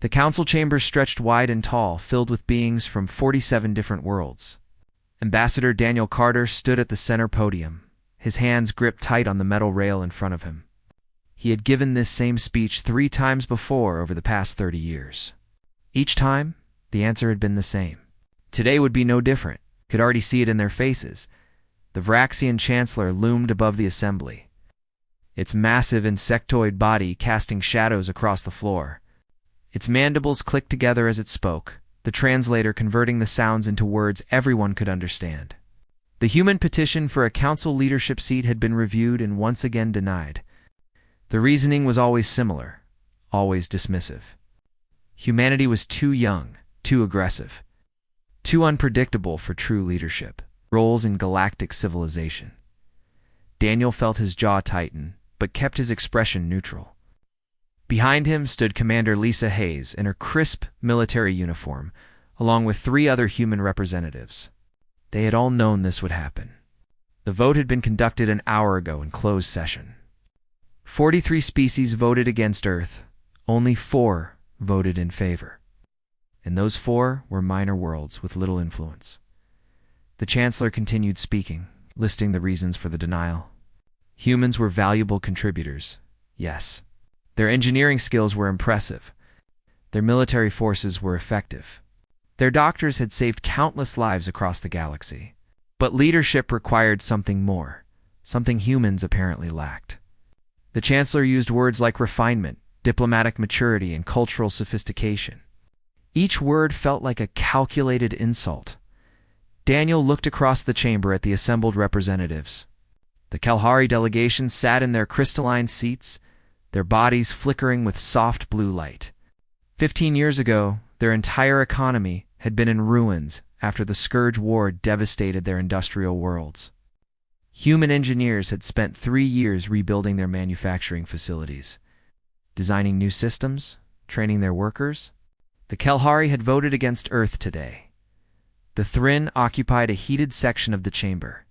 The council chambers stretched wide and tall, filled with beings from 47 different worlds. Ambassador Daniel Carter stood at the center podium, his hands gripped tight on the metal rail in front of him. He had given this same speech 3 times before over the past 30 years. Each time, the answer had been the same. Today would be no different. Could already see it in their faces. The Vraxian Chancellor loomed above the assembly, its massive insectoid body casting shadows across the floor. Its mandibles clicked together as it spoke, the translator converting the sounds into words everyone could understand. The human petition for a council leadership seat had been reviewed and once again denied. The reasoning was always similar, always dismissive. Humanity was too young, too aggressive, too unpredictable for true leadership. Roles in galactic civilization. Daniel felt his jaw tighten, but kept his expression neutral. Behind him stood Commander Lisa Hayes in her crisp military uniform, along with 3 other human representatives. They had all known this would happen. The vote had been conducted an hour ago in closed session. 43 species voted against Earth. Only 4 voted in favor. And those 4 were minor worlds with little influence. The Chancellor continued speaking, listing the reasons for the denial. Humans were valuable contributors, yes. Their engineering skills were impressive. Their military forces were effective. Their doctors had saved countless lives across the galaxy. But leadership required something more, something humans apparently lacked. The Chancellor used words like refinement, diplomatic maturity, and cultural sophistication. Each word felt like a calculated insult. Daniel looked across the chamber at the assembled representatives. The Kalahari delegation sat in their crystalline seats, their bodies flickering with soft blue light. 15 years ago, their entire economy had been in ruins after the Scourge War devastated their industrial worlds. Human engineers had spent 3 years rebuilding their manufacturing facilities, designing new systems, training their workers. The Kalahari had voted against Earth today. The Thrin occupied a heated section of the chamber,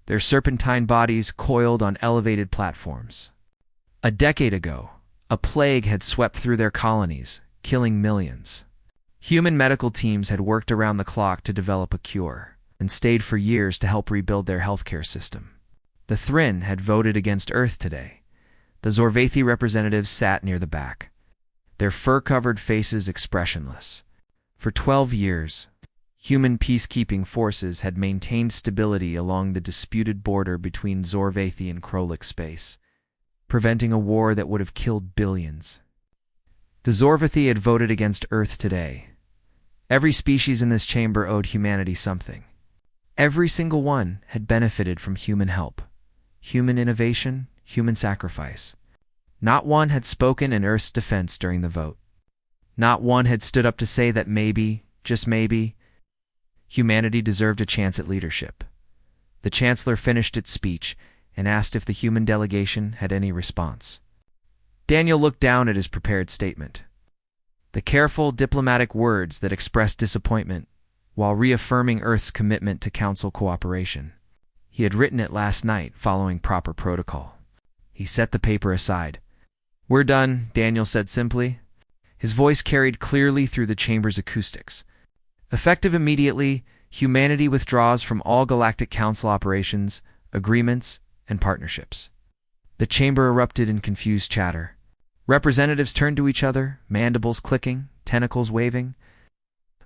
their serpentine bodies coiled on elevated platforms. A decade ago, a plague had swept through their colonies, killing millions. Human medical teams had worked around the clock to develop a cure, and stayed for years to help rebuild their healthcare system. The Thrin had voted against Earth today. The Zorvathi representatives sat near the back, their fur-covered faces expressionless. For 12 years, human peacekeeping forces had maintained stability along the disputed border between Zorvathi and Krolik space, preventing a war that would have killed billions. The Zorvathi had voted against Earth today. Every species in this chamber owed humanity something. Every single one had benefited from human help, human innovation, human sacrifice. Not one had spoken in Earth's defense during the vote. Not one had stood up to say that maybe, just maybe, humanity deserved a chance at leadership. The Chancellor finished its speech and asked if the human delegation had any response. Daniel looked down at his prepared statement. The careful, diplomatic words that expressed disappointment while reaffirming Earth's commitment to Council cooperation. He had written it last night, following proper protocol. He set the paper aside. "We're done," Daniel said simply. His voice carried clearly through the chamber's acoustics. Effective immediately, humanity withdraws from all Galactic Council operations, agreements, and partnerships. The chamber erupted in confused chatter. Representatives turned to each other, mandibles clicking, tentacles waving,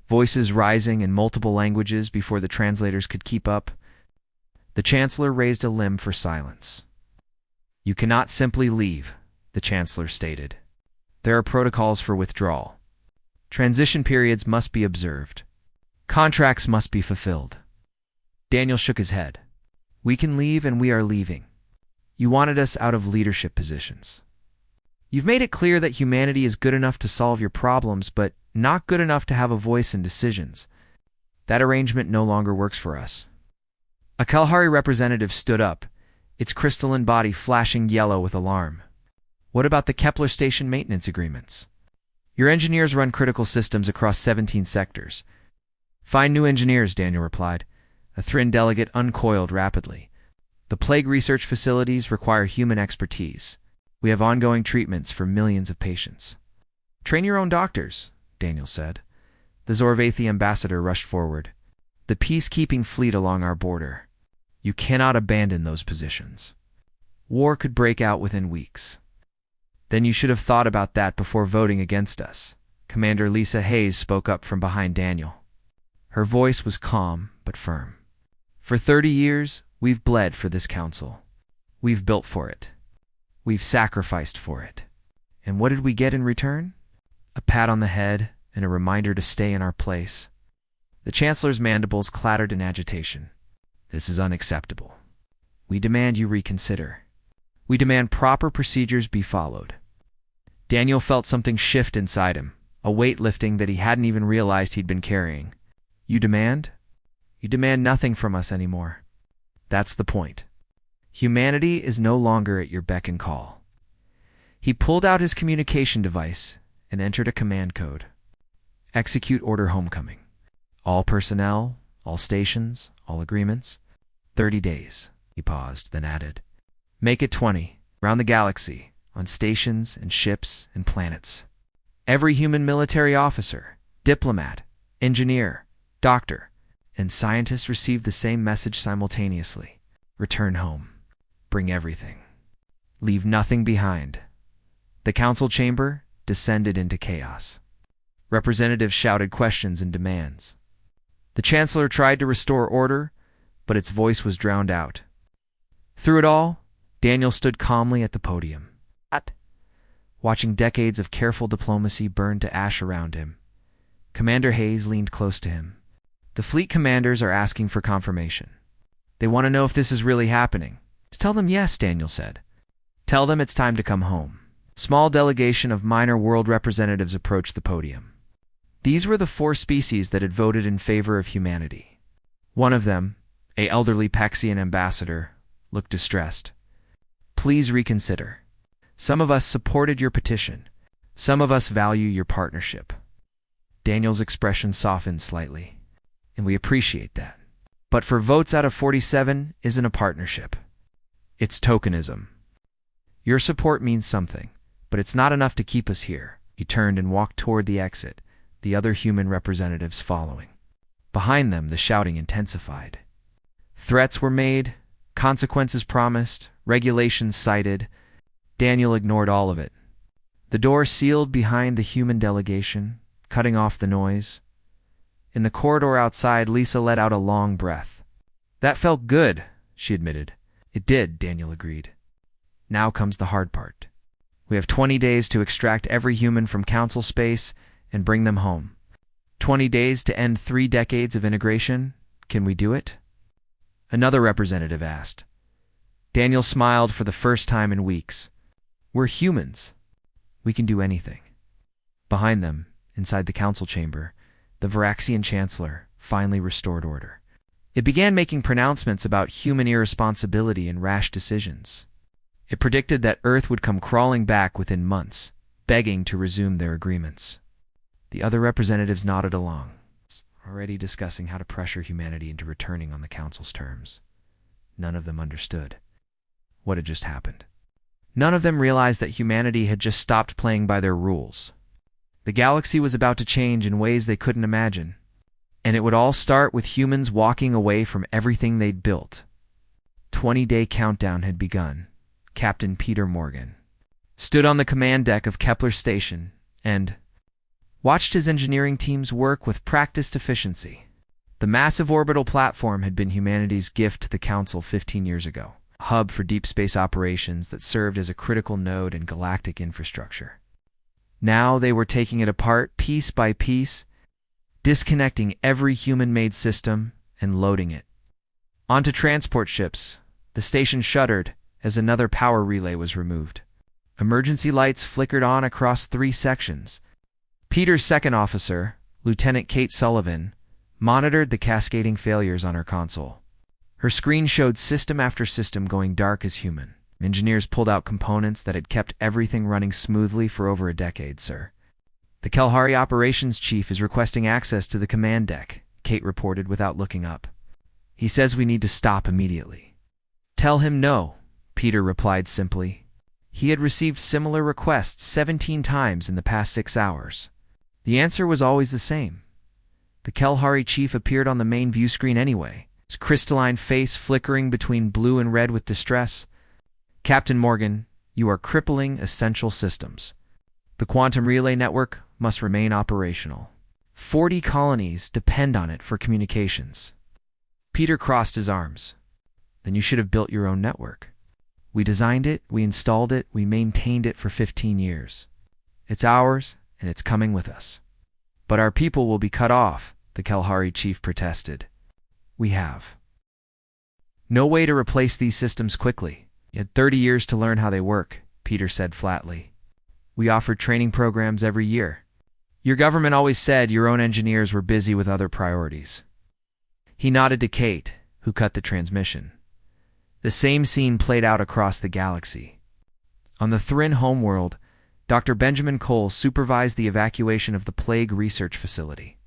voices rising in multiple languages before the translators could keep up. The Chancellor raised a limb for silence. "You cannot simply leave," the Chancellor stated. "There are protocols for withdrawal. Transition periods must be observed. Contracts must be fulfilled." Daniel shook his head. "We can leave, and we are leaving. You wanted us out of leadership positions. You've made it clear that humanity is good enough to solve your problems, but not good enough to have a voice in decisions. That arrangement no longer works for us." A Kalahari representative stood up, its crystalline body flashing yellow with alarm. "What about the Kepler station maintenance agreements? Your engineers run critical systems across 17 sectors." "Find new engineers," Daniel replied. A Thrin delegate uncoiled rapidly. "The plague research facilities require human expertise. We have ongoing treatments for millions of patients." Train your own doctors, Daniel said. The Zorvathi ambassador rushed forward. The peacekeeping fleet along our border. You cannot abandon those positions. War could break out within weeks. Then you should have thought about that before voting against us. Commander Lisa Hayes spoke up from behind Daniel. Her voice was calm but firm. For 30 years, we've bled for this council. We've built for it. We've sacrificed for it. And what did we get in return? A pat on the head and a reminder to stay in our place. The Chancellor's mandibles clattered in agitation. This is unacceptable. We demand you reconsider. We demand proper procedures be followed. Daniel felt something shift inside him, a weight lifting that he hadn't even realized he'd been carrying. You demand? You demand nothing from us anymore. That's the point. Humanity is no longer at your beck and call. He pulled out his communication device and entered a command code. Execute Order Homecoming. All personnel, all stations, all agreements. 30 days. He paused, then added. Make it 20, around the galaxy, on stations and ships and planets. Every human military officer, diplomat, engineer, doctor, and scientist receive the same message simultaneously. Return home. Bring everything. Leave nothing behind. The council chamber descended into chaos. Representatives shouted questions and demands. The Chancellor tried to restore order, but its voice was drowned out. Through it all, Daniel stood calmly at the podium, watching decades of careful diplomacy burn to ash around him. Commander Hayes leaned close to him. The fleet commanders are asking for confirmation. They want to know if this is really happening. Tell them yes, Daniel said. Tell them it's time to come home. Small delegation of minor world representatives approached the podium. These were the 4 species that had voted in favor of humanity. One of them, an elderly Paxian ambassador, looked distressed. Please reconsider. Some of us supported your petition. Some of us value your partnership. Daniel's expression softened slightly, and we appreciate that. But for votes out of 47 isn't a partnership. It's tokenism. Your support means something, but it's not enough to keep us here. He turned and walked toward the exit, the other human representatives following. Behind them, the shouting intensified. Threats were made, consequences promised, regulations cited. Daniel ignored all of it. The door sealed behind the human delegation, cutting off the noise. In the corridor outside, Lisa let out a long breath. That felt good, she admitted. It did, Daniel agreed. Now comes the hard part. We have 20 days to extract every human from council space and bring them home. 20 days to end 3 decades of integration. Can we do it? Another representative asked. Daniel smiled for the first time in weeks. We're humans. We can do anything. Behind them, inside the council chamber, the Varaxian Chancellor finally restored order. It began making pronouncements about human irresponsibility and rash decisions. It predicted that Earth would come crawling back within months, begging to resume their agreements. The other representatives nodded along, already discussing how to pressure humanity into returning on the Council's terms. None of them understood what had just happened. None of them realized that humanity had just stopped playing by their rules. The galaxy was about to change in ways they couldn't imagine. And it would all start with humans walking away from everything they'd built. 20-day countdown had begun. Captain Peter Morgan stood on the command deck of Kepler Station and watched his engineering teams work with practiced efficiency. The massive orbital platform had been humanity's gift to the Council 15 years ago, a hub for deep space operations that served as a critical node in galactic infrastructure. Now they were taking it apart piece by piece, disconnecting every human-made system and loading it. Onto transport ships, the station shuddered as another power relay was removed. Emergency lights flickered on across 3 sections. Peter's second officer, Lieutenant Kate Sullivan, monitored the cascading failures on her console. Her screen showed system after system going dark as human. Engineers pulled out components that had kept everything running smoothly for over a decade, sir. The Kalhari operations chief is requesting access to the command deck, Kate reported without looking up. He says we need to stop immediately. Tell him no, Peter replied simply. He had received similar requests 17 times in the past 6 hours. The answer was always the same. The Kelhari chief appeared on the main view screen anyway, his crystalline face flickering between blue and red with distress. Captain Morgan, you are crippling essential systems. The quantum relay network must remain operational. 40 colonies depend on it for communications. Peter crossed his arms. Then you should have built your own network. We designed it, we installed it, we maintained it for 15 years. It's ours, and it's coming with us. But our people will be cut off, the Kelhari chief protested. We have no way to replace these systems quickly. You had 30 years to learn how they work, Peter said flatly. We offered training programs every year. Your government always said your own engineers were busy with other priorities. He nodded to Kate, who cut the transmission. The same scene played out across the galaxy. On the Thrin homeworld, Dr. Benjamin Cole supervised the evacuation of the plague research facility.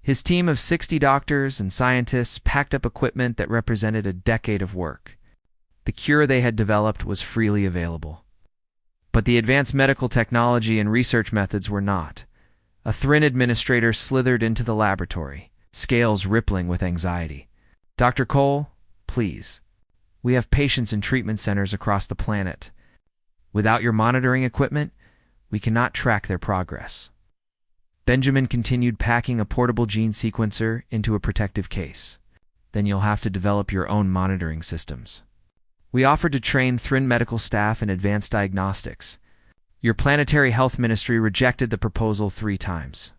His team of 60 doctors and scientists packed up equipment that represented a decade of work. The cure they had developed was freely available. But the advanced medical technology and research methods were not. A Thrin administrator slithered into the laboratory, scales rippling with anxiety. Dr. Cole, please. We have patients in treatment centers across the planet. Without your monitoring equipment, we cannot track their progress. Benjamin continued packing a portable gene sequencer into a protective case. Then you'll have to develop your own monitoring systems. We offered to train Thrin medical staff in advanced diagnostics. Your planetary health ministry rejected the proposal 3 times,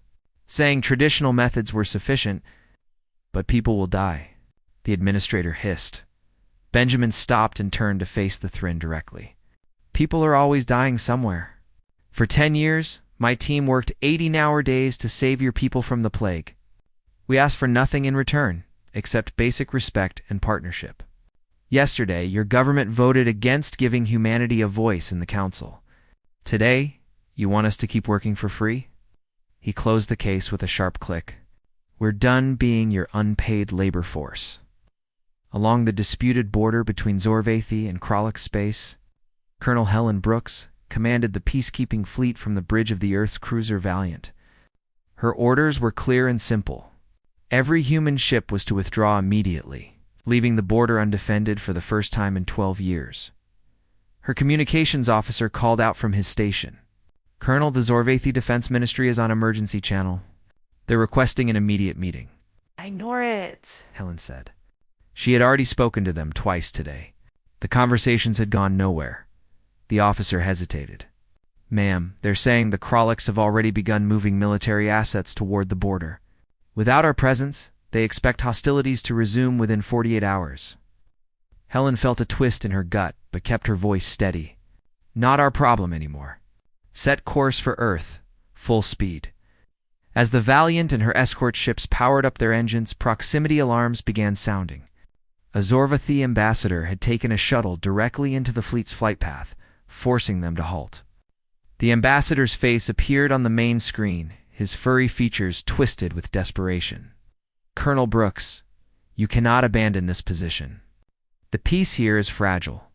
saying traditional methods were sufficient, but people will die, the administrator hissed. Benjamin stopped and turned to face the Thrin directly. People are always dying somewhere. For 10 years, my team worked 80-hour days to save your people from the plague. We asked for nothing in return, except basic respect and partnership. Yesterday, your government voted against giving humanity a voice in the council. Today, you want us to keep working for free? He closed the case with a sharp click. We're done being your unpaid labor force. Along the disputed border between Zorvathi and Krolok space, Colonel Helen Brooks commanded the peacekeeping fleet from the bridge of the Earth's cruiser Valiant. Her orders were clear and simple. Every human ship was to withdraw immediately, leaving the border undefended for the first time in 12 years. Her communications officer called out from his station. Colonel, the Zorvathi Defense Ministry is on emergency channel. They're requesting an immediate meeting. Ignore it, Helen said. She had already spoken to them twice today. The conversations had gone nowhere. The officer hesitated. Ma'am, they're saying the Kroloks have already begun moving military assets toward the border. Without our presence, they expect hostilities to resume within 48 hours. Helen felt a twist in her gut, but kept her voice steady. Not our problem anymore. Set course for Earth, full speed. As the Valiant and her escort ships powered up their engines, proximity alarms began sounding. A Zorvathi ambassador had taken a shuttle directly into the fleet's flight path, forcing them to halt. The ambassador's face appeared on the main screen, his furry features twisted with desperation. Colonel Brooks, you cannot abandon this position. The peace here is fragile.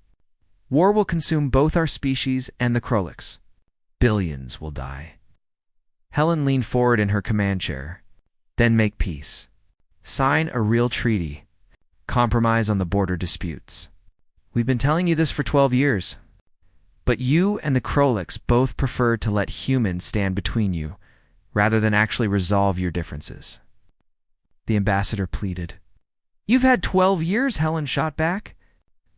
War will consume both our species and the Kroloks. Billions will die. Helen leaned forward in her command chair. Then make peace. Sign a real treaty. Compromise on the border disputes. We've been telling you this for 12 years. But you and the Kroloks both prefer to let humans stand between you, rather than actually resolve your differences. The ambassador pleaded. You've had 12 years, Helen shot back.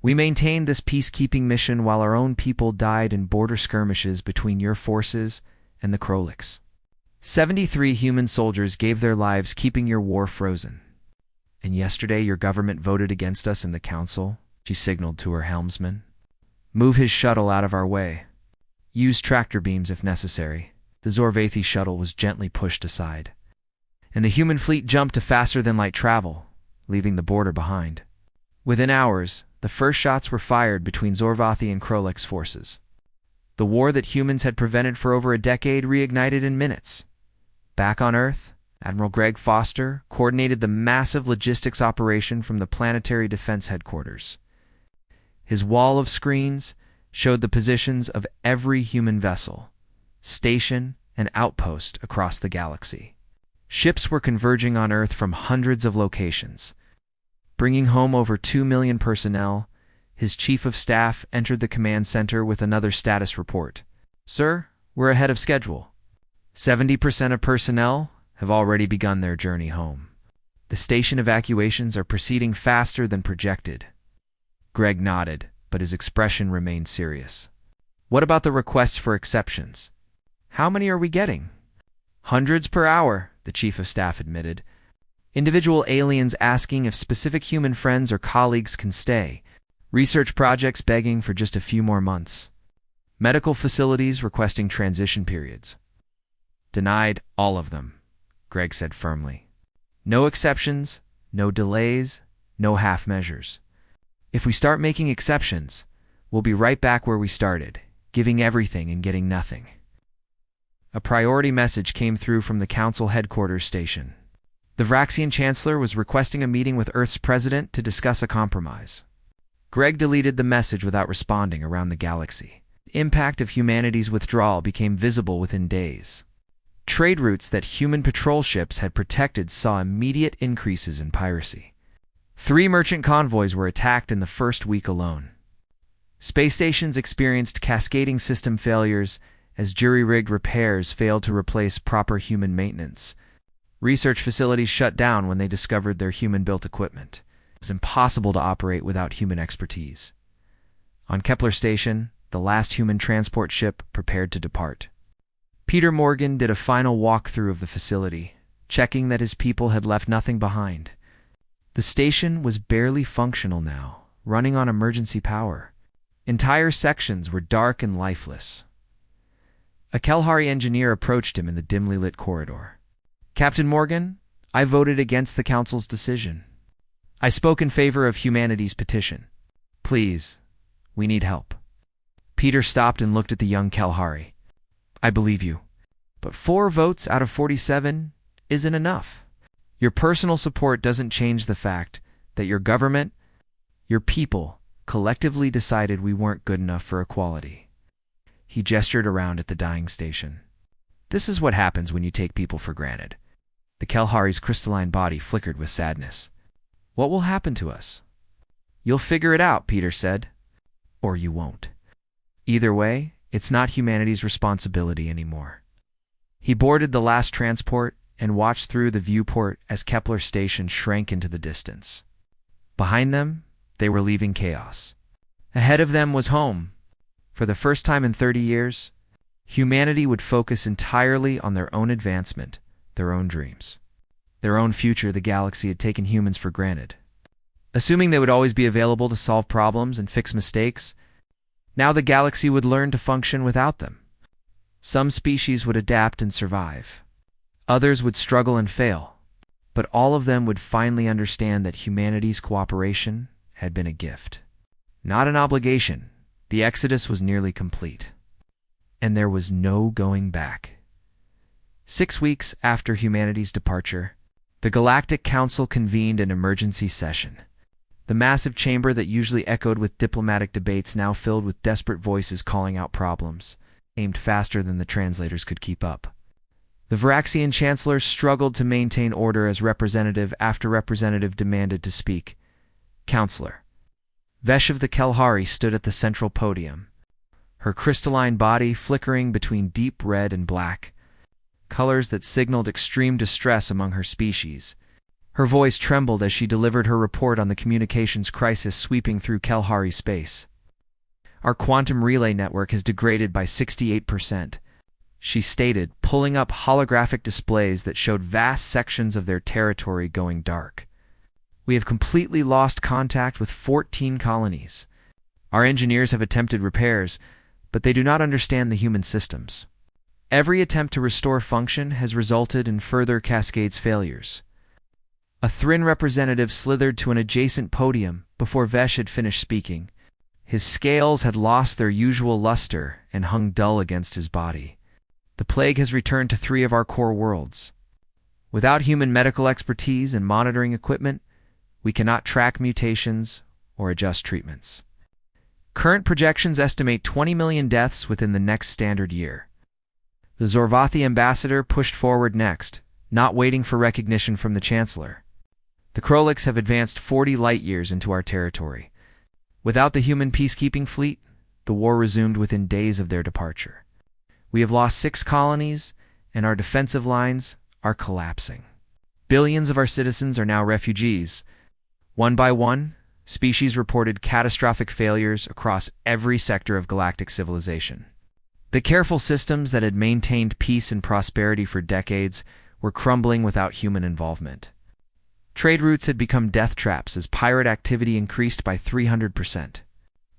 We maintained this peacekeeping mission while our own people died in border skirmishes between your forces and the Kroloks. 73 human soldiers gave their lives keeping your war frozen. And yesterday your government voted against us in the council, she signaled to her helmsman. Move his shuttle out of our way. Use tractor beams if necessary. The Zorvathi shuttle was gently pushed aside. And the human fleet jumped to faster-than-light travel, leaving the border behind. Within hours, the first shots were fired between Zorvathi and Krolok's forces. The war that humans had prevented for over a decade reignited in minutes. Back on Earth, Admiral Greg Foster coordinated the massive logistics operation from the Planetary Defense Headquarters. His wall of screens, showed the positions of every human vessel, station, and outpost across the galaxy. Ships were converging on Earth from hundreds of locations. Bringing home over 2 million personnel, his chief of staff entered the command center with another status report. "Sir, we're ahead of schedule. 70% of personnel have already begun their journey home. The station evacuations are proceeding faster than projected." Greg nodded, but his expression remained serious. "What about the requests for exceptions? How many are we getting?" "Hundreds per hour," the chief of staff admitted. "Individual aliens asking if specific human friends or colleagues can stay. Research projects begging for just a few more months. Medical facilities requesting transition periods." "Denied all of them," Greg said firmly. "No exceptions, no delays, no half measures. If we start making exceptions, we'll be right back where we started, giving everything and getting nothing." A priority message came through from the Council headquarters station. The Vraxian Chancellor was requesting a meeting with Earth's president to discuss a compromise. Greg deleted the message without responding around the galaxy. The impact of humanity's withdrawal became visible within days. Trade routes that human patrol ships had protected saw immediate increases in piracy. 3 merchant convoys were attacked in the first week alone. Space stations experienced cascading system failures as jury-rigged repairs failed to replace proper human maintenance. Research facilities shut down when they discovered their human-built equipment. It was impossible to operate without human expertise. On Kepler Station, the last human transport ship prepared to depart. Peter Morgan did a final walkthrough of the facility, checking that his people had left nothing behind. The station was barely functional now, running on emergency power. Entire sections were dark and lifeless. A Kelhari engineer approached him in the dimly lit corridor. "Captain Morgan, I voted against the Council's decision. I spoke in favor of humanity's petition. Please, we need help." Peter stopped and looked at the young Kelhari. "I believe you, but 4 votes out of 47 isn't enough. Your personal support doesn't change the fact that your government, your people, collectively decided we weren't good enough for equality." He gestured around at the dying station. "This is what happens when you take people for granted." The Kelhari's crystalline body flickered with sadness. "What will happen to us?" "You'll figure it out," Peter said. "Or you won't. Either way, it's not humanity's responsibility anymore." He boarded the last transport and watched through the viewport as Kepler Station shrank into the distance. Behind them, they were leaving chaos. Ahead of them was home. For the first time in 30 years, humanity would focus entirely on their own advancement, their own dreams, their own future the galaxy had taken humans for granted. Assuming they would always be available to solve problems and fix mistakes, now the galaxy would learn to function without them. Some species would adapt and survive. Others would struggle and fail. But all of them would finally understand that humanity's cooperation had been a gift, not an obligation. The exodus was nearly complete, and there was no going back. 6 weeks after humanity's departure, the Galactic Council convened an emergency session. The massive chamber that usually echoed with diplomatic debates now filled with desperate voices calling out problems, aimed faster than the translators could keep up. The Vraxian Chancellor struggled to maintain order as representative after representative demanded to speak. "Counselor." Vesh of the Kelhari stood at the central podium, her crystalline body flickering between deep red and black, colors that signaled extreme distress among her species. Her voice trembled as she delivered her report on the communications crisis sweeping through Kelhari space. "Our quantum relay network has degraded by 68%, she stated, pulling up holographic displays that showed vast sections of their territory going dark. "We have completely lost contact with 14 colonies. Our engineers have attempted repairs, but they do not understand the human systems. Every attempt to restore function has resulted in further cascades failures." A Thrin representative slithered to an adjacent podium before Vesh had finished speaking. His scales had lost their usual luster and hung dull against his body. "The plague has returned to 3 of our core worlds. Without human medical expertise and monitoring equipment, we cannot track mutations or adjust treatments. Current projections estimate 20 million deaths within the next standard year. The Zorvathi ambassador pushed forward next, not waiting for recognition from the Chancellor. The Krolix have advanced 40 light-years into our territory. Without the human peacekeeping fleet, the war resumed within days of their departure. We have lost 6 colonies, and our defensive lines are collapsing. Billions of our citizens are now refugees. One by one, species reported catastrophic failures across every sector of galactic civilization. The careful systems that had maintained peace and prosperity for decades were crumbling without human involvement. Trade routes had become death traps as pirate activity increased by 300%.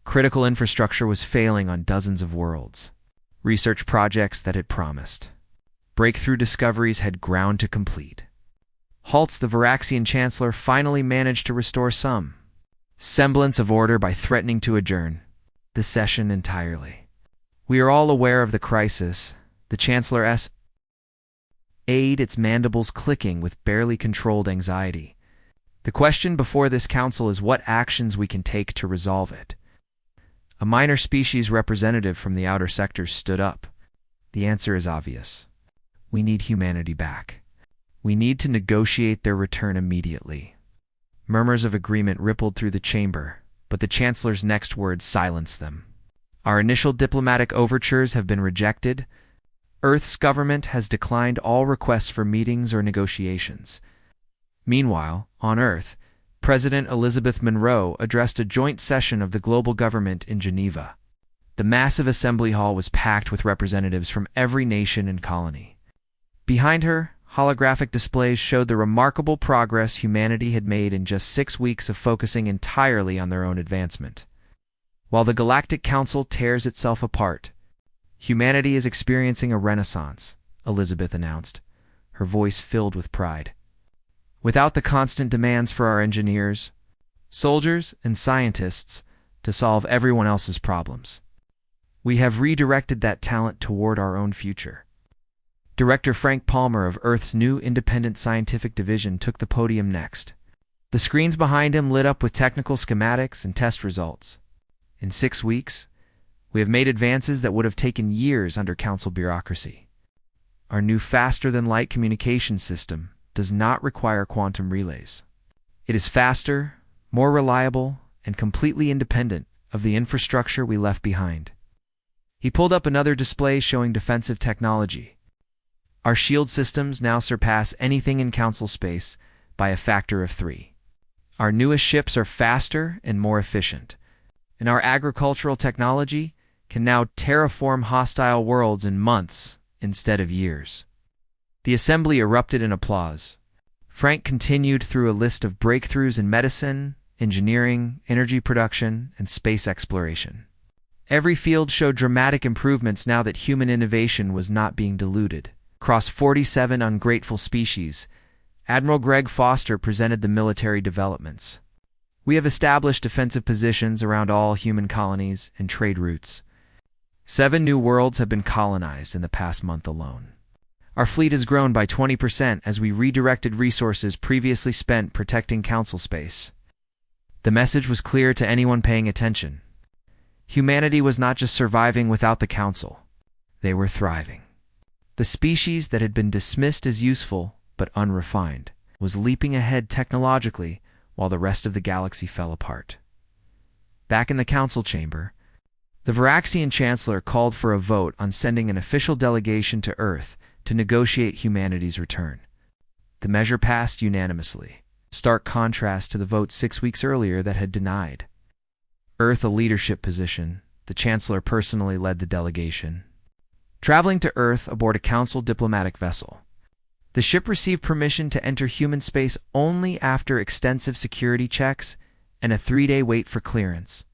Critical infrastructure was failing on dozens of worlds. Research projects that had promised. Breakthrough discoveries had ground to complete. Haltz, the Varaxian Chancellor, finally managed to restore some semblance of order by threatening to adjourn the session entirely. We are all aware of the crisis. The Chancellor's aide, its mandibles clicking with barely controlled anxiety. The question before this council is what actions we can take to resolve it. A minor species representative from the outer sectors stood up. The answer is obvious. We need humanity back. We need to negotiate their return immediately. Murmurs of agreement rippled through the chamber, but the Chancellor's next words silenced them. Our initial diplomatic overtures have been rejected. Earth's government has declined all requests for meetings or negotiations. Meanwhile, on Earth, President Elizabeth Monroe addressed a joint session of the global government in Geneva. The massive assembly hall was packed with representatives from every nation and colony. Behind her, holographic displays showed the remarkable progress humanity had made in just 6 weeks of focusing entirely on their own advancement. While the Galactic Council tears itself apart, humanity is experiencing a renaissance, Elizabeth announced, her voice filled with pride. Without the constant demands for our engineers, soldiers, and scientists to solve everyone else's problems, we have redirected that talent toward our own future. Director Frank Palmer of Earth's new independent scientific division took the podium next. The screens behind him lit up with technical schematics and test results. In 6 weeks, we have made advances that would have taken years under council bureaucracy. Our new faster-than-light communication system does not require quantum relays. It is faster, more reliable, and completely independent of the infrastructure we left behind. He pulled up another display showing defensive technology. Our shield systems now surpass anything in council space by a factor of 3. Our newest ships are faster and more efficient, and our agricultural technology can now terraform hostile worlds in months instead of years. The assembly erupted in applause. Frank continued through a list of breakthroughs in medicine, engineering, energy production, and space exploration. Every field showed dramatic improvements now that human innovation was not being diluted. Across 47 ungrateful species, Admiral Greg Foster presented the military developments. We have established defensive positions around all human colonies and trade routes. 7 new worlds have been colonized in the past month alone. Our fleet has grown by 20% as we redirected resources previously spent protecting council space. The message was clear to anyone paying attention. Humanity was not just surviving without the council. They were thriving. The species that had been dismissed as useful but unrefined was leaping ahead technologically while the rest of the galaxy fell apart. Back in the council chamber, the Varaxian Chancellor called for a vote on sending an official delegation to Earth to negotiate humanity's return. The measure passed unanimously, stark contrast to the vote 6 weeks earlier that had denied. Earth, a leadership position, the Chancellor personally led the delegation. Traveling to Earth aboard a council diplomatic vessel, the ship received permission to enter human space only after extensive security checks and a 3-day wait for clearance.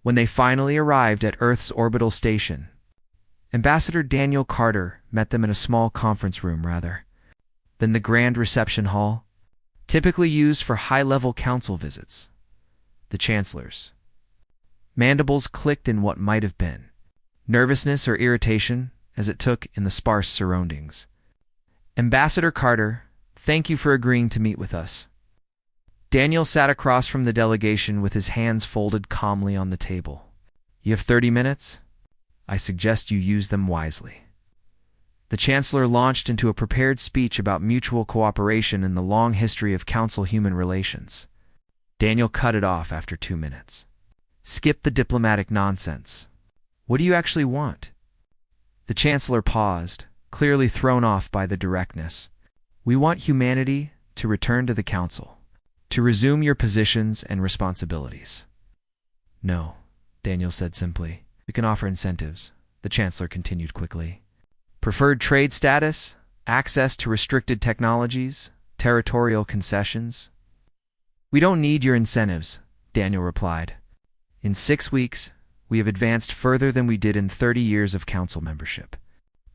When they finally arrived at Earth's orbital station, Ambassador Daniel Carter met them in a small conference room rather than the grand reception hall, typically used for high-level council visits. The Chancellor's mandibles clicked in what might have been nervousness or irritation as it took in the sparse surroundings. Ambassador Carter, thank you for agreeing to meet with us. Daniel sat across from the delegation with his hands folded calmly on the table. You have 30 minutes? I suggest you use them wisely. The Chancellor launched into a prepared speech about mutual cooperation in the long history of Council human relations. Daniel cut it off after 2 minutes. Skip the diplomatic nonsense. What do you actually want? The Chancellor paused, clearly thrown off by the directness. We want humanity to return to the Council, to resume your positions and responsibilities. No, Daniel said simply. We can offer incentives, the Chancellor continued quickly. Preferred trade status, access to restricted technologies, territorial concessions. We don't need your incentives, Daniel replied. In 6 weeks, we have advanced further than we did in 30 years of Council membership.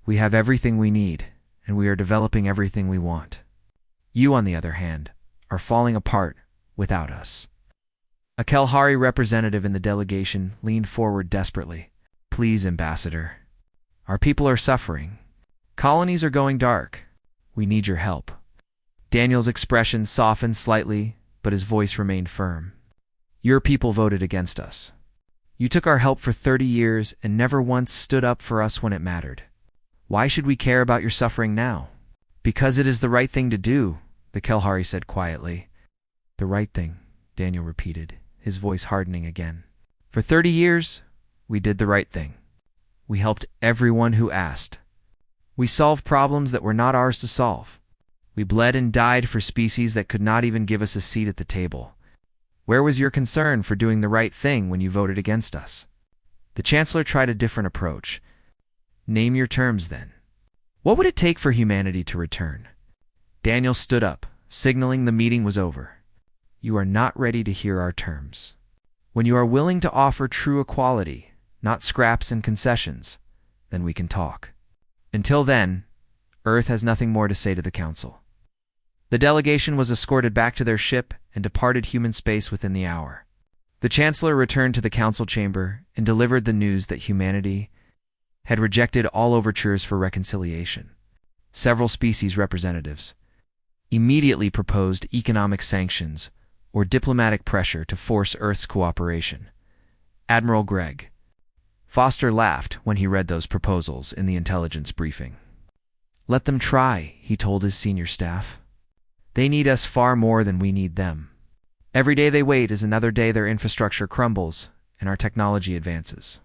We have everything we need, and we are developing everything we want. You, on the other hand, are falling apart without us. A Kelhari representative in the delegation leaned forward desperately. Please, Ambassador. Our people are suffering. Colonies are going dark. We need your help. Daniel's expression softened slightly, but his voice remained firm. Your people voted against us. You took our help for 30 years and never once stood up for us when it mattered. Why should we care about your suffering now? Because it is the right thing to do, the Kelhari said quietly. The right thing, Daniel repeated, his voice hardening again. For 30 years, we did the right thing. We helped everyone who asked. We solved problems that were not ours to solve. We bled and died for species that could not even give us a seat at the table. Where was your concern for doing the right thing when you voted against us? The Chancellor tried a different approach. Name your terms, then. What would it take for humanity to return? Daniel stood up, signaling the meeting was over. You are not ready to hear our terms. When you are willing to offer true equality, not scraps and concessions, then we can talk. Until then, Earth has nothing more to say to the Council. The delegation was escorted back to their ship and departed human space within the hour. The Chancellor returned to the Council chamber and delivered the news that humanity had rejected all overtures for reconciliation. Several species representatives immediately proposed economic sanctions or diplomatic pressure to force Earth's cooperation. Admiral Greg Foster laughed when he read those proposals in the intelligence briefing. Let them try, he told his senior staff. They need us far more than we need them. Every day they wait is another day their infrastructure crumbles and our technology advances.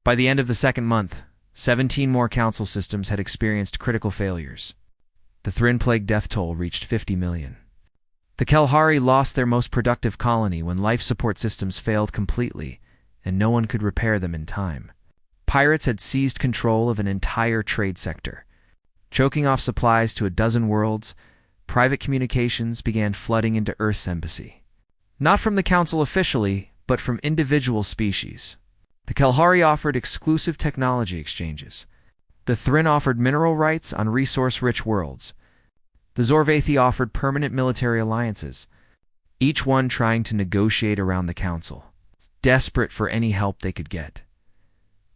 By the end of the second month, 17 more Council systems had experienced critical failures. The Thrin Plague death toll reached 50 million. The Kelhari lost their most productive colony when life support systems failed completely and no one could repair them in time. Pirates had seized control of an entire trade sector. Choking off supplies to a dozen worlds, private communications began flooding into Earth's embassy. Not from the Council officially, but from individual species. The Kelhari offered exclusive technology exchanges. The Thrin offered mineral rights on resource-rich worlds. The Zorvathi offered permanent military alliances, each one trying to negotiate around the Council, desperate for any help they could get.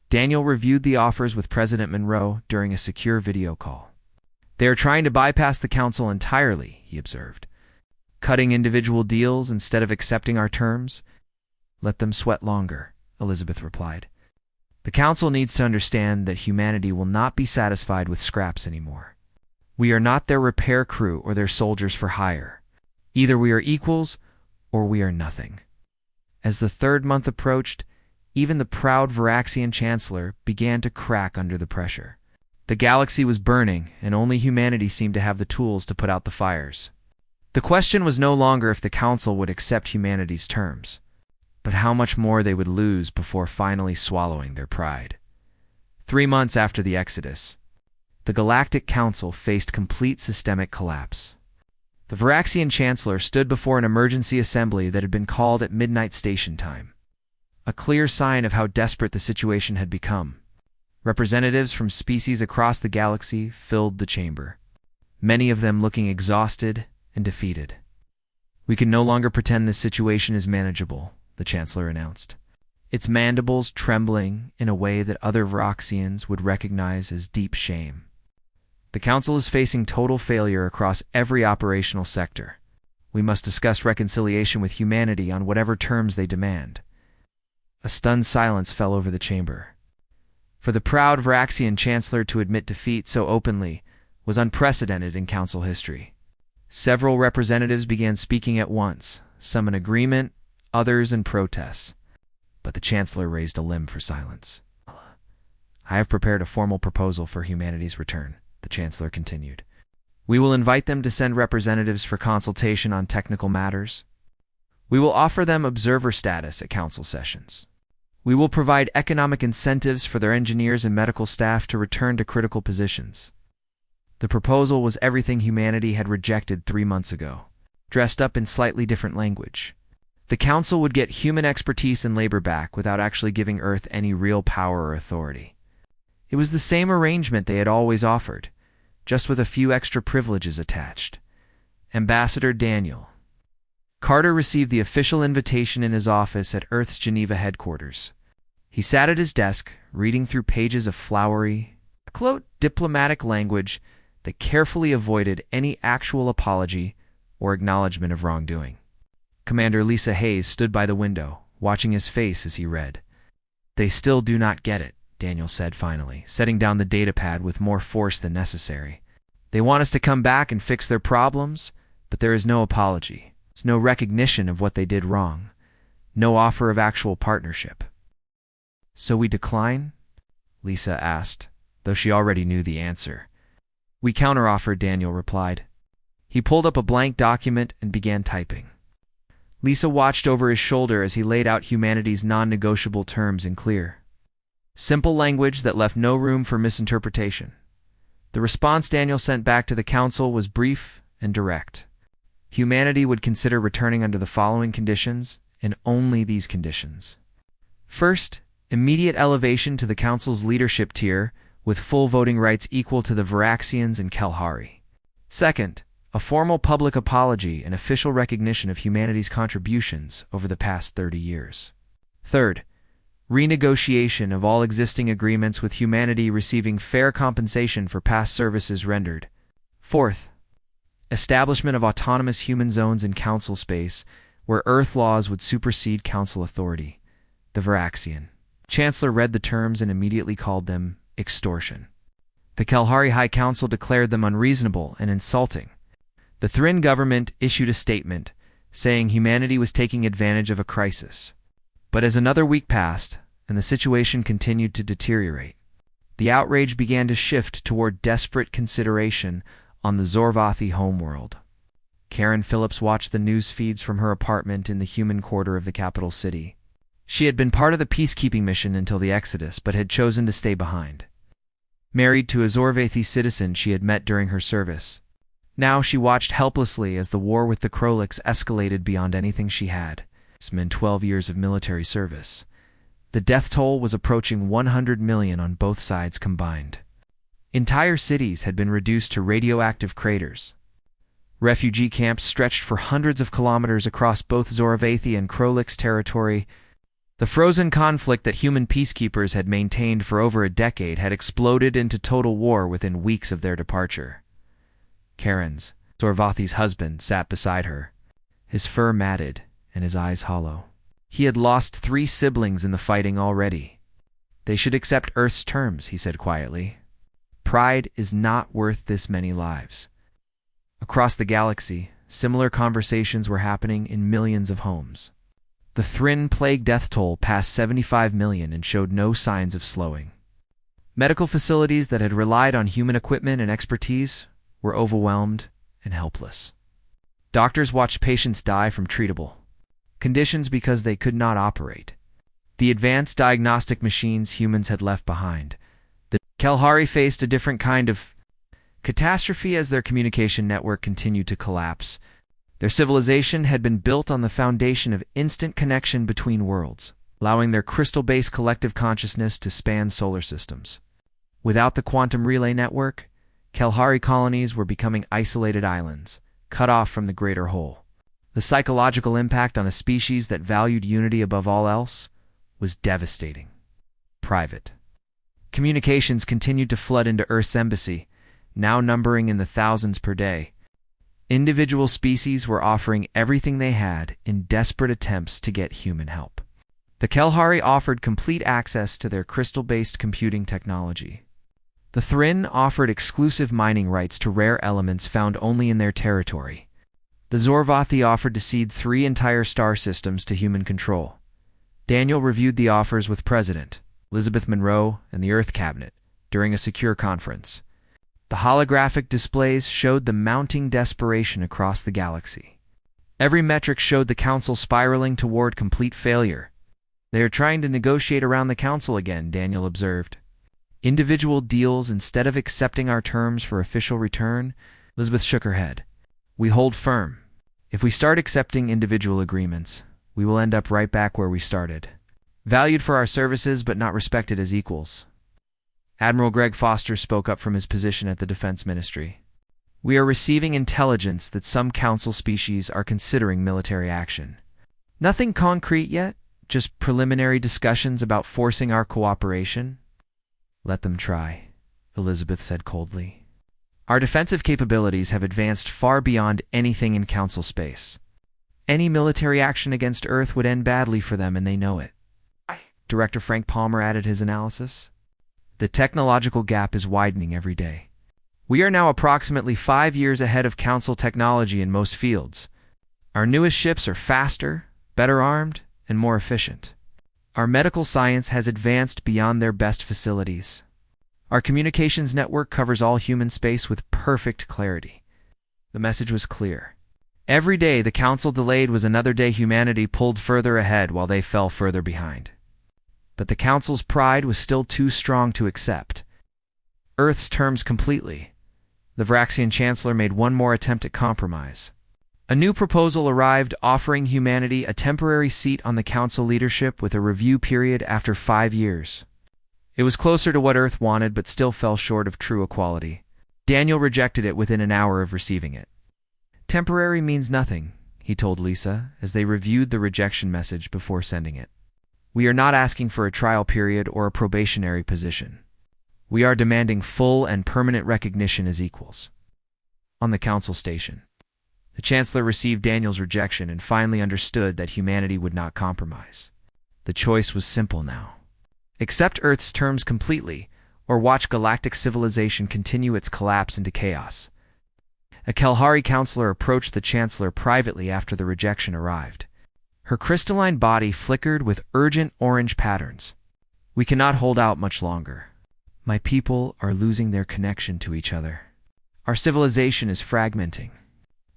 Daniel reviewed the offers with President Monroe during a secure video call. They are trying to bypass the Council entirely, he observed. Cutting individual deals instead of accepting our terms? Let them sweat longer, Elizabeth replied. The Council needs to understand that humanity will not be satisfied with scraps anymore. We are not their repair crew or their soldiers for hire. Either we are equals or we are nothing. As the third month approached, even the proud Varaxian Chancellor began to crack under the pressure. The galaxy was burning, and only humanity seemed to have the tools to put out the fires. The question was no longer if the Council would accept humanity's terms, but how much more they would lose before finally swallowing their pride. 3 months after the Exodus, the Galactic Council faced complete systemic collapse. The Varaxian Chancellor stood before an emergency assembly that had been called at midnight station time, a clear sign of how desperate the situation had become. Representatives from species across the galaxy filled the chamber, many of them looking exhausted and defeated. We can no longer pretend this situation is manageable, the Chancellor announced, its mandibles trembling in a way that other Varaxians would recognize as deep shame. The Council is facing total failure across every operational sector. We must discuss reconciliation with humanity on whatever terms they demand. A stunned silence fell over the chamber. For the proud Varaxian Chancellor to admit defeat so openly was unprecedented in Council history. Several representatives began speaking at once, some in agreement, others in protest. But the Chancellor raised a limb for silence. I have prepared a formal proposal for humanity's return, the Chancellor continued. We will invite them to send representatives for consultation on technical matters. We will offer them observer status at Council sessions. We will provide economic incentives for their engineers and medical staff to return to critical positions. The proposal was everything humanity had rejected 3 months ago, dressed up in slightly different language. The Council would get human expertise and labor back without actually giving Earth any real power or authority. It was the same arrangement they had always offered, just with a few extra privileges attached. Ambassador Daniel Carter received the official invitation in his office at Earth's Geneva headquarters. He sat at his desk, reading through pages of flowery, diplomatic language that carefully avoided any actual apology or acknowledgement of wrongdoing. Commander Lisa Hayes stood by the window, watching his face as he read. They still do not get it, Daniel said finally, setting down the datapad with more force than necessary. They want us to come back and fix their problems, but there is no apology. There's no recognition of what they did wrong. No offer of actual partnership. So we decline? Lisa asked, though she already knew the answer. We counteroffer, Daniel replied. He pulled up a blank document and began typing. Lisa watched over his shoulder as he laid out humanity's non-negotiable terms in clear, simple language that left no room for misinterpretation. The response Daniel sent back to the Council was brief and direct. Humanity would consider returning under the following conditions, and only these conditions. First, immediate elevation to the Council's leadership tier, with full voting rights equal to the Varaxians and Kalhari. Second, a formal public apology and official recognition of humanity's contributions over the past 30 years. Third, renegotiation of all existing agreements with humanity receiving fair compensation for past services rendered. Fourth, establishment of autonomous human zones in Council space, where Earth laws would supersede Council authority. The Varaxian Chancellor read the terms and immediately called them extortion. The Kalhari High Council declared them unreasonable and insulting. The Thrin government issued a statement saying humanity was taking advantage of a crisis. But as another week passed, and the situation continued to deteriorate, the outrage began to shift toward desperate consideration on the Zorvathi homeworld. Karen Phillips watched the news feeds from her apartment in the human quarter of the capital city. She had been part of the peacekeeping mission until the Exodus, but had chosen to stay behind. Married to a Zorvathi citizen she had met during her service, now she watched helplessly as the war with the Krolix escalated beyond anything she had in 12 years of military service. The death toll was approaching 100 million on both sides combined. Entire cities had been reduced to radioactive craters. Refugee camps stretched for hundreds of kilometers across both Zorvathi and Krolix territory. The frozen conflict that human peacekeepers had maintained for over a decade had exploded into total war within weeks of their departure. Karen's, Zorvathi's husband, sat beside her, his fur matted and his eyes hollow. He had lost 3 siblings in the fighting already. They should accept Earth's terms, he said quietly. Pride is not worth this many lives. Across the galaxy, similar conversations were happening in millions of homes. The Thrin plague death toll passed 75 million and showed no signs of slowing. Medical facilities that had relied on human equipment and expertise were overwhelmed and helpless. Doctors watched patients die from treatable conditions because they could not operate. The advanced diagnostic machines humans had left behind. The Kalhari faced a different kind of catastrophe as their communication network continued to collapse. Their civilization had been built on the foundation of instant connection between worlds, allowing their crystal-based collective consciousness to span solar systems. Without the quantum relay network, Kalhari colonies were becoming isolated islands, cut off from the greater whole. The psychological impact on a species that valued unity above all else was devastating. Private communications continued to flood into Earth's embassy, now numbering in the thousands per day. Individual species were offering everything they had in desperate attempts to get human help. The Kelhari offered complete access to their crystal-based computing technology. The Thrin offered exclusive mining rights to rare elements found only in their territory. The Zorvathi offered to cede 3 entire star systems to human control. Daniel reviewed the offers with President Elizabeth Monroe and the Earth Cabinet during a secure conference. The holographic displays showed the mounting desperation across the galaxy. Every metric showed the Council spiraling toward complete failure. "They are trying to negotiate around the Council again," Daniel observed. "Individual deals instead of accepting our terms for official return." Elizabeth shook her head. "We hold firm. If we start accepting individual agreements, we will end up right back where we started. Valued for our services but not respected as equals." Admiral Greg Foster spoke up from his position at the Defense Ministry. "We are receiving intelligence that some Council species are considering military action. Nothing concrete yet, just preliminary discussions about forcing our cooperation." "Let them try," Elizabeth said coldly. "Our defensive capabilities have advanced far beyond anything in Council space. Any military action against Earth would end badly for them, and they know it." Director Frank Palmer added his analysis. "The technological gap is widening every day. We are now approximately 5 years ahead of Council technology in most fields. Our newest ships are faster, better armed, and more efficient. Our medical science has advanced beyond their best facilities. Our communications network covers all human space with perfect clarity." The message was clear. Every day the Council delayed was another day humanity pulled further ahead while they fell further behind. But the Council's pride was still too strong to accept Earth's terms completely. The Varaxian Chancellor made one more attempt at compromise. A new proposal arrived offering humanity a temporary seat on the Council leadership with a review period after 5 years. It was closer to what Earth wanted but still fell short of true equality. Daniel rejected it within an hour of receiving it. "Temporary means nothing," he told Lisa as they reviewed the rejection message before sending it. "We are not asking for a trial period or a probationary position. We are demanding full and permanent recognition as equals." On the Council station, the Chancellor received Daniel's rejection and finally understood that humanity would not compromise. The choice was simple now. Accept Earth's terms completely, or watch galactic civilization continue its collapse into chaos. A Kelhari counselor approached the Chancellor privately after the rejection arrived. Her crystalline body flickered with urgent orange patterns. "We cannot hold out much longer. My people are losing their connection to each other. Our civilization is fragmenting.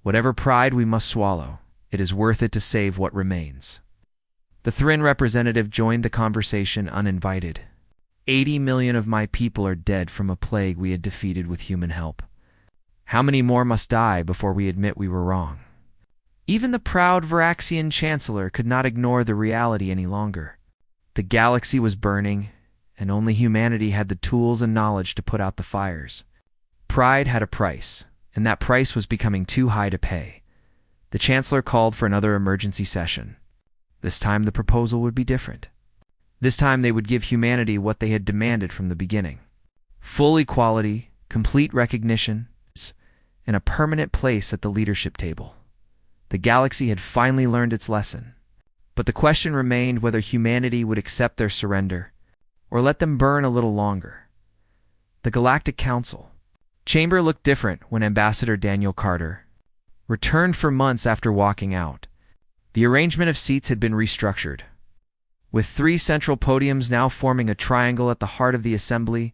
Whatever pride we must swallow, it is worth it to save what remains." The Thrin representative joined the conversation uninvited. 80 million of my people are dead from a plague we had defeated with human help. How many more must die before we admit we were wrong?" Even the proud Varaxian Chancellor could not ignore the reality any longer. The galaxy was burning, and only humanity had the tools and knowledge to put out the fires. Pride had a price, and that price was becoming too high to pay. The Chancellor called for another emergency session. This time the proposal would be different. This time they would give humanity what they had demanded from the beginning: full equality, complete recognition, and a permanent place at the leadership table. The galaxy had finally learned its lesson. But the question remained whether humanity would accept their surrender, or let them burn a little longer. The Galactic Council chamber looked different when Ambassador Daniel Carter returned for months after walking out. The arrangement of seats had been restructured, with 3 central podiums now forming a triangle at the heart of the assembly.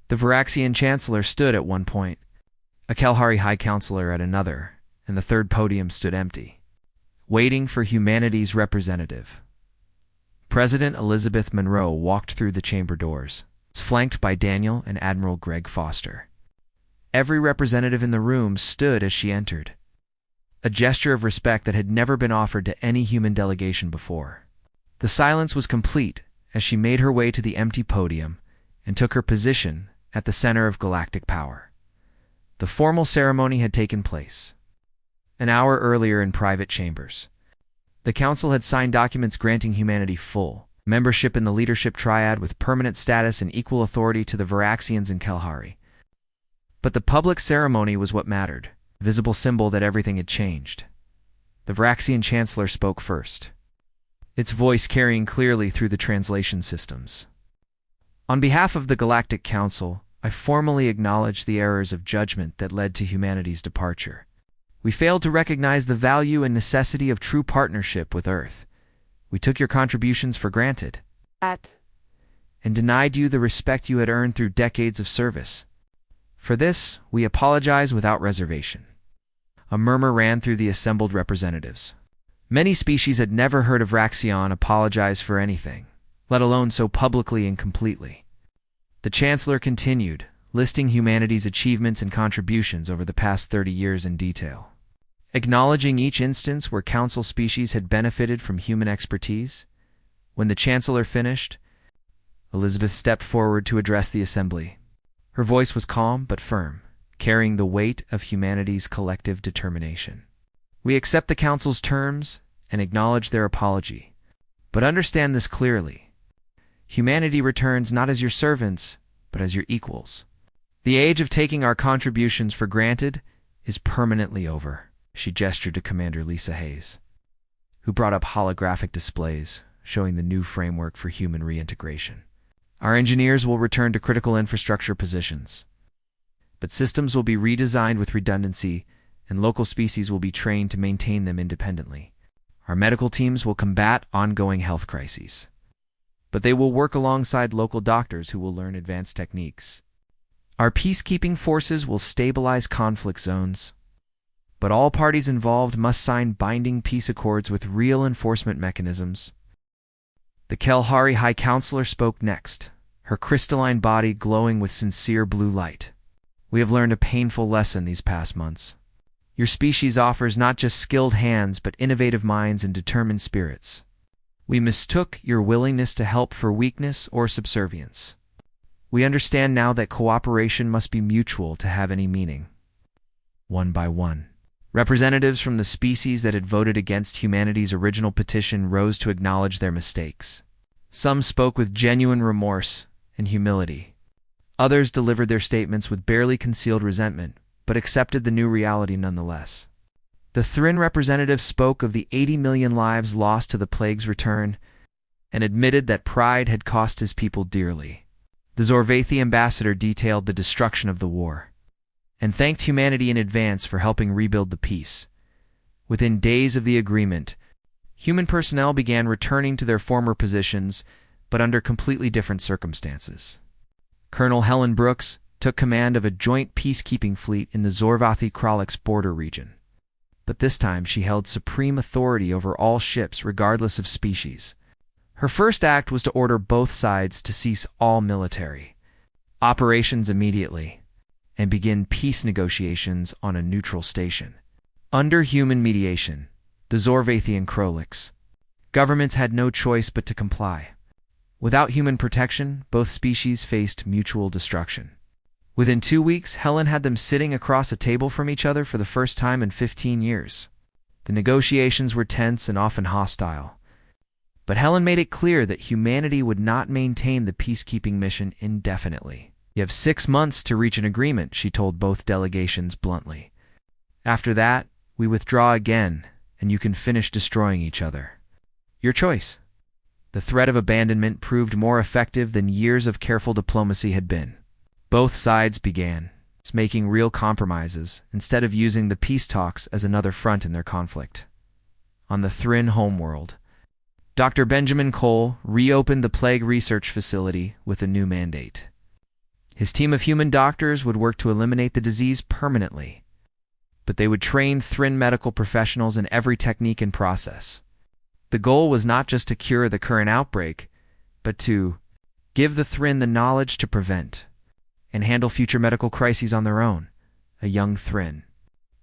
The Varaxian Chancellor stood at one point, a Kelhari High Counselor at another, and the third podium stood empty, waiting for humanity's representative. President Elizabeth Monroe walked through the chamber doors, flanked by Daniel and Admiral Greg Foster. Every representative in the room stood as she entered, a gesture of respect that had never been offered to any human delegation before. The silence was complete as she made her way to the empty podium and took her position at the center of galactic power. The formal ceremony had taken place an hour earlier in private chambers. The Council had signed documents granting humanity full membership in the leadership triad with permanent status and equal authority to the Varaxians and Kelhari. But the public ceremony was what mattered, a visible symbol that everything had changed. The Varaxian Chancellor spoke first. its voice carrying clearly through the translation systems. On behalf of the Galactic Council, I formally acknowledge the errors of judgment that led to humanity's departure. We failed to recognize the value and necessity of true partnership with Earth. We took your contributions for granted and denied you the respect you had earned through decades of service. For this, we apologize without reservation. A murmur ran through the assembled representatives. Many species had never heard of Raxion apologize for anything, let alone so publicly and completely. The Chancellor continued, listing humanity's achievements and contributions over the past 30 years in detail. Acknowledging each instance where Council species had benefited from human expertise, when the Chancellor finished, Elizabeth stepped forward to address the assembly. Her voice was calm but firm, carrying the weight of humanity's collective determination. We accept the Council's terms and acknowledge their apology, but understand this clearly. Humanity returns not as your servants, but as your equals. The age of taking our contributions for granted is permanently over. She gestured to Commander Lisa Hayes, who brought up holographic displays showing the new framework for human reintegration. Our engineers will return to critical infrastructure positions, but systems will be redesigned with redundancy, and local species will be trained to maintain them independently. Our medical teams will combat ongoing health crises, but they will work alongside local doctors who will learn advanced techniques. Our peacekeeping forces will stabilize conflict zones, but all parties involved must sign binding peace accords with real enforcement mechanisms. The Kelhari High Counselor spoke next, her crystalline body glowing with sincere blue light. We have learned a painful lesson these past months. Your species offers not just skilled hands but innovative minds and determined spirits. We mistook your willingness to help for weakness or subservience. We understand now that cooperation must be mutual to have any meaning. One by one, representatives from the species that had voted against humanity's original petition rose to acknowledge their mistakes. Some spoke with genuine remorse and humility. Others delivered their statements with barely concealed resentment, but accepted the new reality nonetheless. The Thrin representative spoke of the 80 million lives lost to the plague's return and admitted that pride had cost his people dearly. The Zorvathi ambassador detailed the destruction of the war and thanked humanity in advance for helping rebuild the peace. Within days of the agreement, human personnel began returning to their former positions, but under completely different circumstances. Colonel Helen Brooks took command of a joint peacekeeping fleet in the Zorvathi-Kralix border region. But this time she held supreme authority over all ships regardless of species. Her first act was to order both sides to cease all military operations immediately and begin peace negotiations on a neutral station. Under human mediation, the Zorvathi and Krolix, governments had no choice but to comply. Without human protection, both species faced mutual destruction. Within 2 weeks, Helen had them sitting across a table from each other for the first time in 15 years. The negotiations were tense and often hostile, but Helen made it clear that humanity would not maintain the peacekeeping mission indefinitely. You have 6 months to reach an agreement, she told both delegations bluntly. After that, we withdraw again, and you can finish destroying each other. Your choice. The threat of abandonment proved more effective than years of careful diplomacy had been. Both sides began making real compromises instead of using the peace talks as another front in their conflict. On the Thrin homeworld, Dr. Benjamin Cole reopened the Plague Research Facility with a new mandate. His team of human doctors would work to eliminate the disease permanently, but they would train Thrin medical professionals in every technique and process. The goal was not just to cure the current outbreak, but to give the Thrin the knowledge to prevent and handle future medical crises on their own. A young Thrin,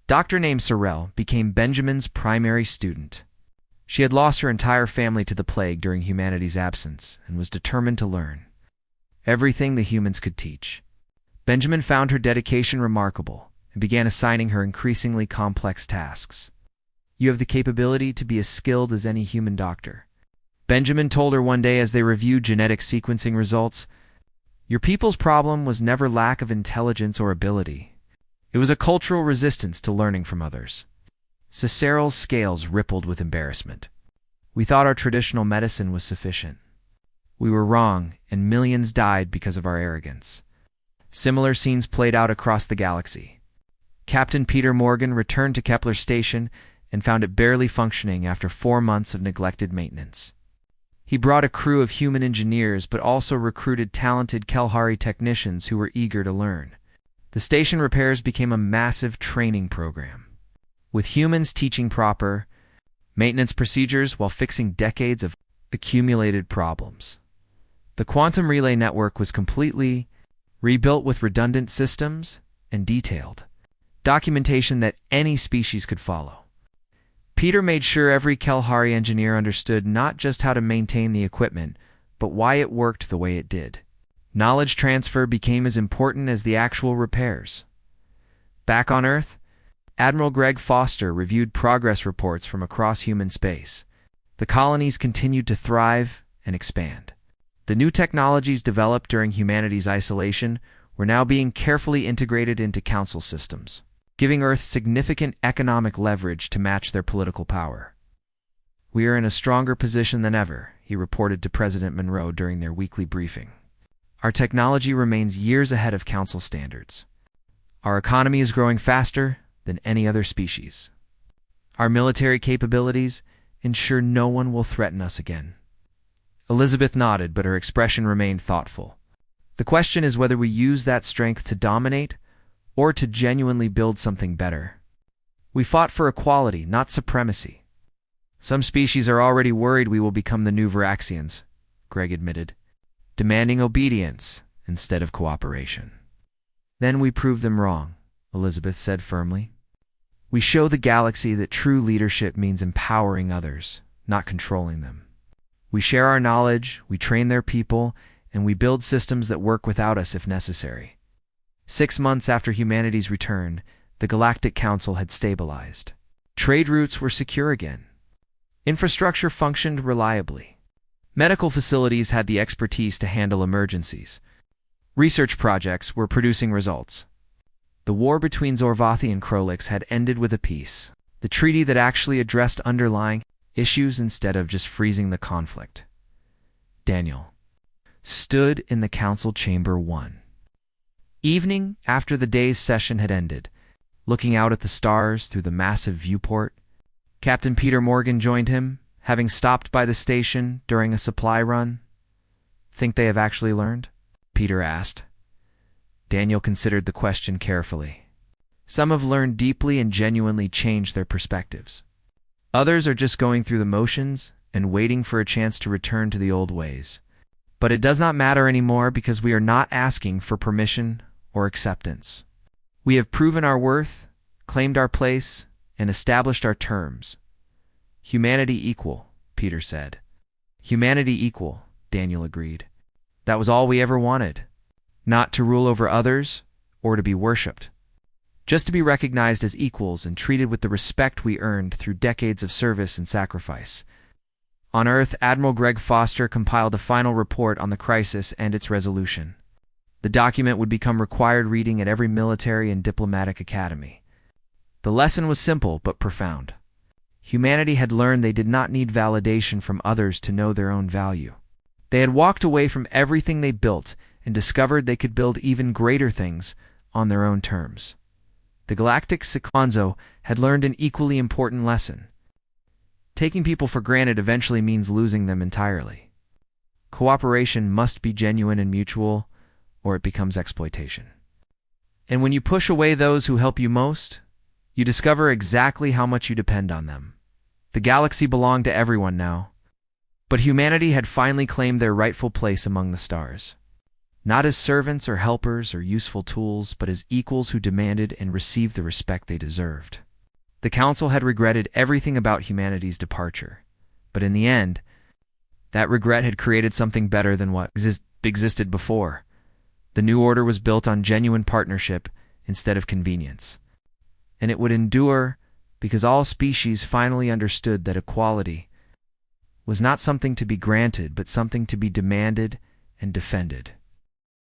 doctor named Sorrel, became Benjamin's primary student. She had lost her entire family to the plague during humanity's absence and was determined to learn everything the humans could teach. Benjamin found her dedication remarkable and began assigning her increasingly complex tasks. You have the capability to be as skilled as any human doctor, Benjamin told her one day as they reviewed genetic sequencing results. Your people's problem was never lack of intelligence or ability. It was a cultural resistance to learning from others. Cicero's scales rippled with embarrassment. We thought our traditional medicine was sufficient. We were wrong, and millions died because of our arrogance. Similar scenes played out across the galaxy. Captain Peter Morgan returned to Kepler Station and found it barely functioning after 4 months of neglected maintenance. He brought a crew of human engineers but also recruited talented Kelhari technicians who were eager to learn. The station repairs became a massive training program, with humans teaching proper maintenance procedures while fixing decades of accumulated problems. The quantum relay network was completely rebuilt with redundant systems and detailed documentation that any species could follow. Peter made sure every Kelhari engineer understood not just how to maintain the equipment, but why it worked the way it did. Knowledge transfer became as important as the actual repairs. Back on Earth, Admiral Greg Foster reviewed progress reports from across human space. The colonies continued to thrive and expand. The new technologies developed during humanity's isolation were now being carefully integrated into council systems, giving Earth significant economic leverage to match their political power. "We are in a stronger position than ever," he reported to President Monroe during their weekly briefing. "Our technology remains years ahead of council standards. Our economy is growing faster than any other species. Our military capabilities ensure no one will threaten us again." Elizabeth nodded, but her expression remained thoughtful. "The question is whether we use that strength to dominate or to genuinely build something better. We fought for equality, not supremacy. Some species are already worried we will become the new Viraxians," Greg admitted, "demanding obedience instead of cooperation." "Then we prove them wrong," Elizabeth said firmly. "We show the galaxy that true leadership means empowering others, not controlling them. We share our knowledge, we train their people, and we build systems that work without us if necessary." 6 months after humanity's return, the Galactic Council had stabilized. Trade routes were secure again. Infrastructure functioned reliably. Medical facilities had the expertise to handle emergencies. Research projects were producing results. The war between Zorvathi and Krolix had ended with a peace, the treaty that actually addressed underlying issues instead of just freezing the conflict. Daniel stood in the council chamber one evening after the day's session had ended, looking out at the stars through the massive viewport. Captain Peter Morgan joined him, having stopped by the station during a supply run. "Think they have actually learned?" Peter asked. Daniel considered the question carefully. "Some have learned deeply and genuinely changed their perspectives. Others are just going through the motions and waiting for a chance to return to the old ways. But it does not matter anymore because we are not asking for permission or acceptance. We have proven our worth, claimed our place, and established our terms." "Humanity equal," Peter said. "Humanity equal," Daniel agreed. "That was all we ever wanted. Not to rule over others or to be worshipped. Just to be recognized as equals and treated with the respect we earned through decades of service and sacrifice." On Earth, Admiral Greg Foster compiled a final report on the crisis and its resolution. The document would become required reading at every military and diplomatic academy. The lesson was simple but profound. Humanity had learned they did not need validation from others to know their own value. They had walked away from everything they built and discovered they could build even greater things on their own terms. The Galactic Sequanzo had learned an equally important lesson. Taking people for granted eventually means losing them entirely. Cooperation must be genuine and mutual, or it becomes exploitation. And when you push away those who help you most, you discover exactly how much you depend on them. The galaxy belonged to everyone now, but humanity had finally claimed their rightful place among the stars. Not as servants or helpers or useful tools, but as equals who demanded and received the respect they deserved. The Council had regretted everything about humanity's departure, but in the end, that regret had created something better than what existed before. The new order was built on genuine partnership instead of convenience. And it would endure because all species finally understood that equality was not something to be granted, but something to be demanded and defended.